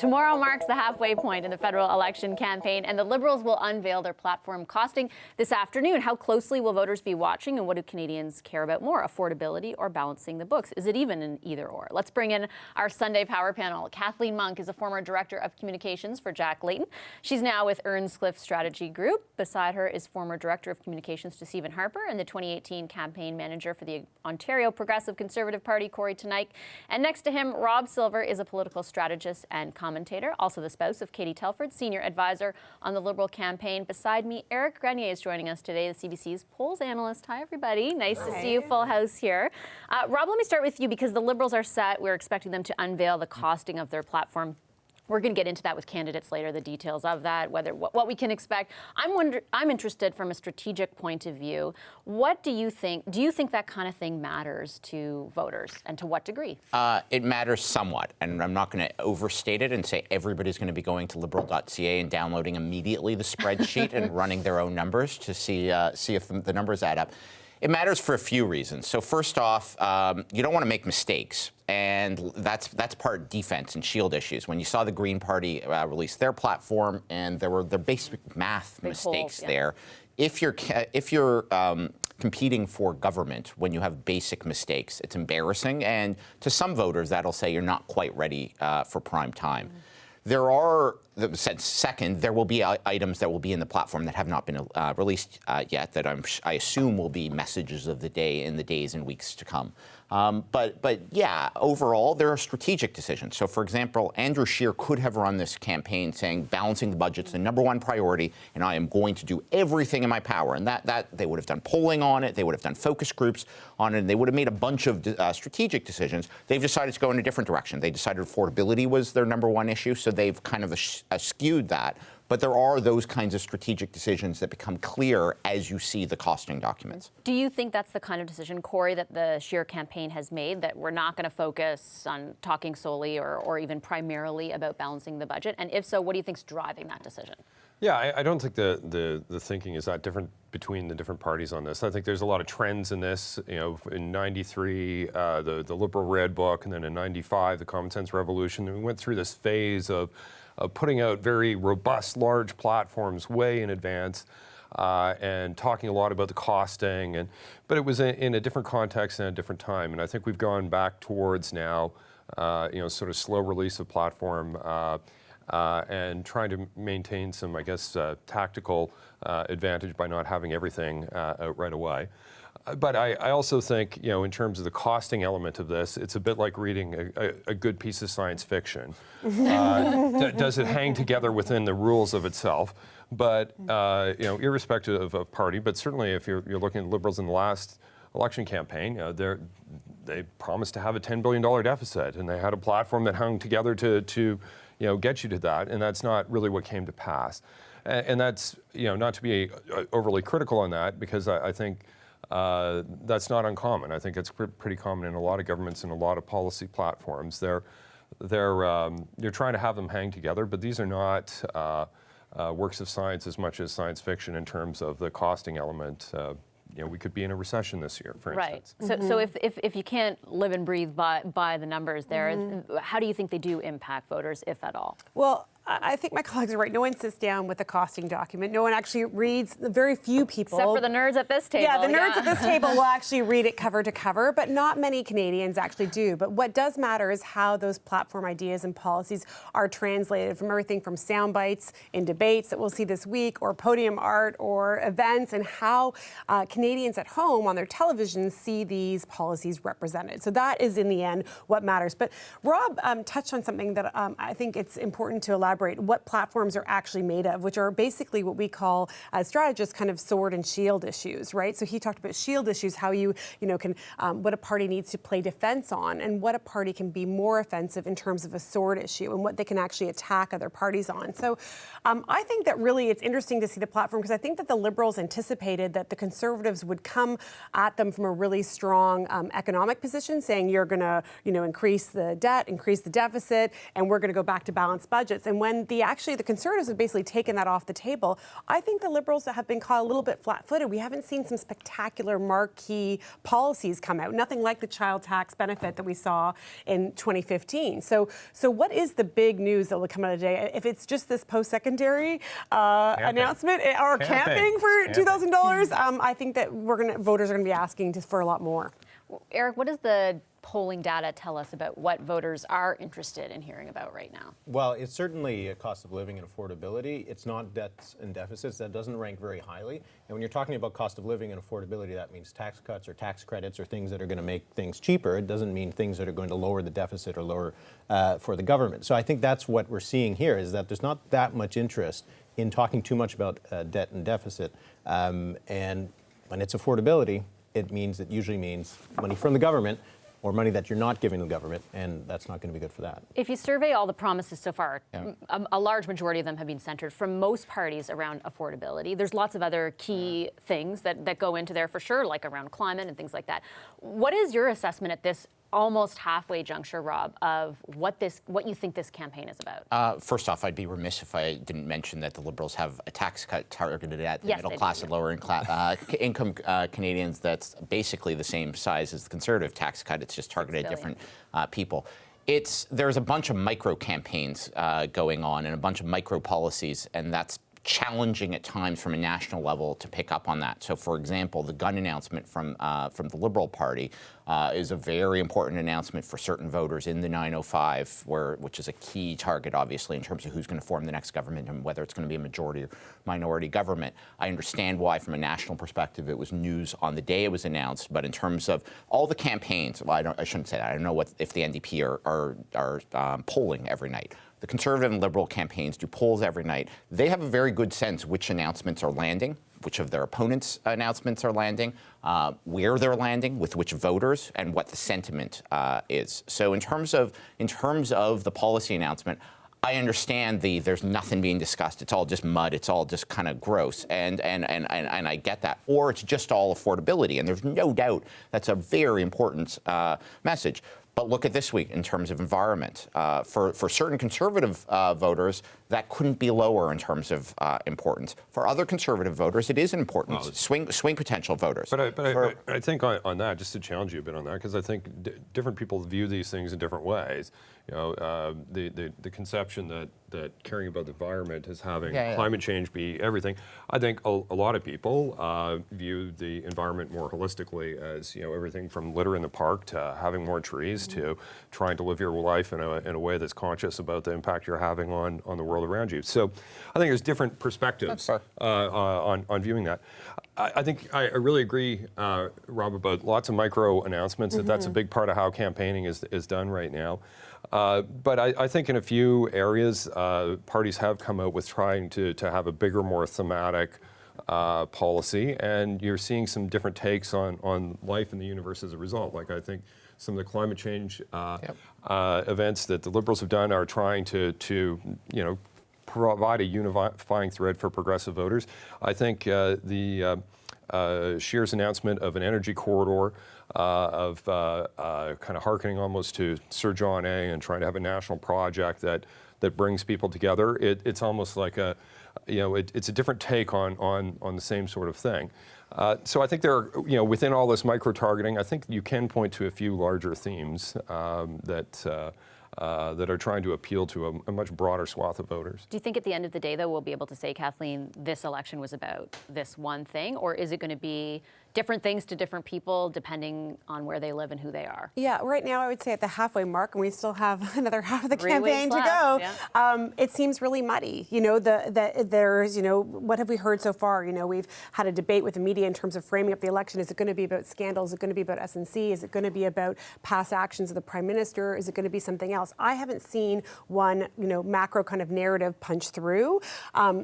Tomorrow marks the halfway point in the federal election campaign, and the Liberals will unveil their platform costing this afternoon. How closely will voters be watching, and what do Canadians care about more, affordability or balancing the books? Is it even an either or? Let's bring in our Sunday Power Panel. Kathleen Monk is a former Director of Communications for Jack Layton. She's now with Earnscliffe Strategy Group. Beside her is former Director of Communications to Stephen Harper and the 2018 campaign manager for the Ontario Progressive Conservative Party, Corey Teneycke. And next to him, Rob Silver is a political strategist and commentator, also the spouse of Katie Telford, senior advisor on the Liberal campaign. Beside me, Eric Grenier is joining us today, the CBC's polls analyst. Hi, everybody. Nice to see you. Full house here. Rob, let me start with you because the Liberals are set. We're expecting them to unveil the costing of their platform. We're going to get into that with candidates later, the details of that, what we can expect. I'm interested from a strategic point of view. What do you think? Do you think that kind of thing matters to voters, and to what degree? It matters somewhat, and I'm not going to overstate it and say everybody's going to be going to Liberal.ca and downloading immediately the spreadsheet and running their own numbers to see if the numbers add up. It matters for a few reasons. So first off, you don't want to make mistakes. And that's part defense and shield issues. When you saw the Green Party release their platform, and there were basic math mistakes there. If you're competing for government when you have basic mistakes, it's embarrassing. And to some voters, that'll say you're not quite ready for prime time. There are, second, there will be items that will be in the platform that have not been released yet that I assume will be messages of the day in the days and weeks to come. But yeah, overall, there are strategic decisions. So, for example, Andrew Scheer could have run this campaign saying balancing the budget's the #1 priority, and I am going to do everything in my power. And that they would have done polling on it, they would have done focus groups on it, and they would have made a bunch of strategic decisions. They've decided to go in a different direction. They decided affordability was their #1 issue, so they've kind of skewed that. But there are those kinds of strategic decisions that become clear as you see the costing documents. Do you think that's the kind of decision, Corey, that the Scheer campaign has made, that we're not going to focus on talking solely or even primarily about balancing the budget? And if so, what do you think is driving that decision? Yeah, I don't think the thinking is that different between the different parties on this. I think there's a lot of trends in this. You know, in '93, the Liberal Red Book, and then in '95, the Common Sense Revolution. And we went through this phase of putting out very robust, large platforms way in advance and talking a lot about the costing. But it was in a different context and a different time. And I think we've gone back towards now, sort of slow release of platform and trying to maintain some, I guess, tactical advantage by not having everything out right away. But I also think, in terms of the costing element of this, it's a bit like reading a good piece of science fiction. Does it hang together within the rules of itself? But, irrespective of party, but certainly if you're looking at Liberals in the last election campaign, they promised to have a $10 billion deficit, and they had a platform that hung together to get you to that, and that's not really what came to pass. And that's, not to be overly critical on that, because I think that's not uncommon. I think it's pretty common in a lot of governments and a lot of policy platforms. You're trying to have them hang together, but these are not works of science as much as science fiction in terms of the costing element. We could be in a recession this year, for instance. Right. So if you can't live and breathe by the numbers there, how do you think they do impact voters, if at all? Well, I think my colleagues are right. No one sits down with a costing document. No one actually reads. Very few people. Except for the nerds at this table. Yeah, the nerds at this table will actually read it cover to cover, but not many Canadians actually do. But what does matter is how those platform ideas and policies are translated, from everything from sound bites in debates that we'll see this week, or podium art, or events, and how Canadians at home on their televisions see these policies represented. So that is, in the end, what matters. But Rob touched on something that I think it's important to elaborate what platforms are actually made of, which are basically what we call, as strategists, kind of sword and shield issues, right? So he talked about shield issues, how you can, what a party needs to play defense on, and what a party can be more offensive in terms of a sword issue, and what they can actually attack other parties on. So I think that really it's interesting to see the platform, because I think that the Liberals anticipated that the Conservatives would come at them from a really strong economic position, saying you're going to, increase the debt, increase the deficit, and we're going to go back to balanced budgets. And when the Conservatives have basically taken that off the table, I think the Liberals have been caught a little bit flat-footed. We haven't seen some spectacular marquee policies come out. Nothing like the child tax benefit that we saw in 2015. So what is the big news that will come out today? If it's just this post-secondary announcement or camping for $2,000, I think that voters are going to be asking for a lot more. Eric, what does the polling data tell us about what voters are interested in hearing about right now? Well, it's certainly a cost of living and affordability. It's not debts and deficits. That doesn't rank very highly. And when you're talking about cost of living and affordability, that means tax cuts or tax credits or things that are going to make things cheaper. It doesn't mean things that are going to lower the deficit or lower for the government. So I think that's what we're seeing here, is that there's not that much interest in talking too much about debt and deficit. And when it's affordability, it usually means money from the government, or money that you're not giving the government, and that's not going to be good for that. If you survey all the promises so far, a large majority of them have been centered from most parties around affordability. There's lots of other key things that go into there for sure, like around climate and things like that. What is your assessment at this almost halfway juncture, Rob, of what you think this campaign is about? First off, I'd be remiss if I didn't mention that the Liberals have a tax cut targeted at the middle class and lower income Canadians that's basically the same size as the Conservative tax cut. It's just targeted at different people. There's a bunch of micro campaigns going on and a bunch of micro policies, and that's challenging at times from a national level to pick up on that. So, for example, the gun announcement from the Liberal Party is a very important announcement for certain voters in the 905, which is a key target, obviously, in terms of who's going to form the next government and whether it's going to be a majority or minority government. I understand why, from a national perspective, it was news on the day it was announced. But in terms of all the campaigns, well, I shouldn't say that. I don't know if the NDP are polling every night. The Conservative and Liberal campaigns do polls every night. They have a very good sense which announcements are landing, which of their opponents' announcements are landing, where they're landing, with which voters, and what the sentiment is. So in terms of the policy announcement, I understand there's nothing being discussed. It's all just mud. It's all just kind of gross, and I get that. Or it's just all affordability, and there's no doubt that's a very important message. But look at this week in terms of environment. For certain Conservative voters, that couldn't be lower in terms of importance. For other Conservative voters, it is important. Well, swing potential voters. But I think on that, just to challenge you a bit on that, because I think different people view these things in different ways. You know, the conception that caring about the environment is having climate change be everything. I think a lot of people view the environment more holistically as, you know, everything from litter in the park to having more trees to trying to live your life in a way that's conscious about the impact you're having on the world around you. So I think there's different perspectives on viewing that. I think I really agree, Rob, about lots of micro announcements. That's a big part of how campaigning is done right now. But I think in a few areas, parties have come out with trying to have a bigger, more thematic policy, and you're seeing some different takes on life in the universe as a result. Like, I think some of the climate change events that the Liberals have done are trying to provide a unifying thread for progressive voters. I think the Scheer's announcement of an energy corridor, of kind of hearkening almost to Sir John A. and trying to have a national project that brings people together. It's almost like it's a different take on the same sort of thing. So I think there are, within all this micro-targeting, I think you can point to a few larger themes that are trying to appeal to a much broader swath of voters. Do you think at the end of the day, though, we'll be able to say, Kathleen, this election was about this one thing, or is it going to be different things to different people depending on where they live and who they are? Yeah, right now I would say at the halfway mark, and we still have another half of the campaign to go. Yeah. It seems really muddy. There's, what have we heard so far? We've had a debate with the media in terms of framing up the election. Is it going to be about scandals? Is it going to be about SNC? Is it going to be about past actions of the Prime Minister? Is it going to be something else? I haven't seen one, macro kind of narrative punch through.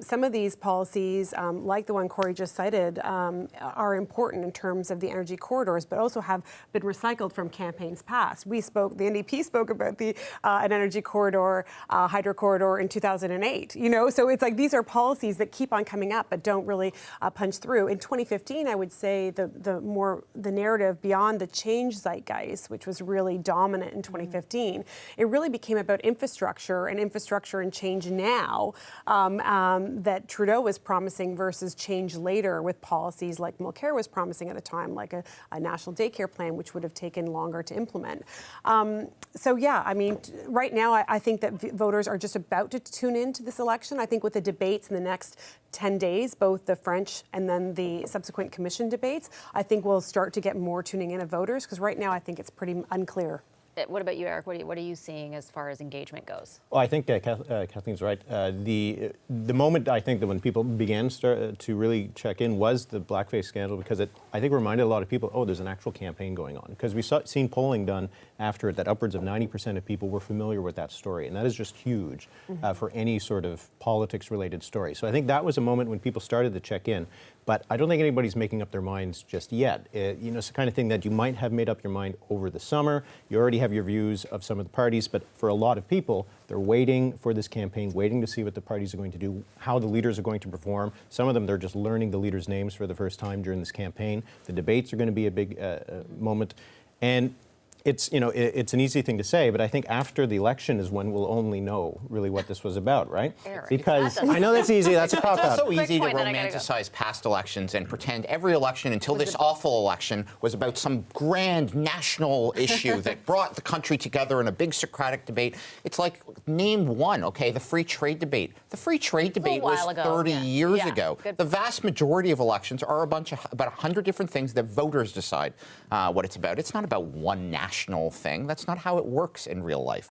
Some of these policies, like the one Corey just cited, are important important in terms of the energy corridors, but also have been recycled from campaigns past. The NDP spoke about an energy corridor, hydro corridor in 2008. So it's like these are policies that keep on coming up but don't really punch through. In 2015, I would say the narrative beyond the change zeitgeist, which was really dominant in 2015, it really became about infrastructure and change now that Trudeau was promising versus change later with policies like Mulcair was promising at the time, like a national daycare plan, which would have taken longer to implement. Right now I think that voters are just about to tune into this election. I think with the debates in the next 10 days, both the French and then the subsequent commission debates, I think we'll start to get more tuning in of voters, because right now I think it's pretty unclear. What about you, Eric? What are you seeing as far as engagement goes? Well, I think Kathleen's right. The moment I think that when people began to really check in was the blackface scandal, because it, I think, reminded a lot of people, oh, there's an actual campaign going on. Because we've seen polling done after it that upwards of 90% of people were familiar with that story. And that is just huge for any sort of politics-related story. So I think that was a moment when people started to check in. But I don't think anybody's making up their minds just yet. It's the kind of thing that you might have made up your mind over the summer. You already have your views of some of the parties, but for a lot of people, they're waiting for this campaign, waiting to see what the parties are going to do, how the leaders are going to perform. Some of them, they're just learning the leaders' names for the first time during this campaign. The debates are going to be a big moment. And it's an easy thing to say, but I think after the election is when we'll only know really what this was about, right? Eric, because I know that's easy. That's a cop out. It's also easy to point, then I gotta go. romanticize past elections and pretend every election until this awful election was about some grand national issue that brought the country together in a big Socratic debate. It's like, name one, okay, the free trade debate. The free trade debate was 30 years ago. The vast majority of elections are about 100 different things that voters decide what it's about. It's not about one national thing. That's not how it works in real life.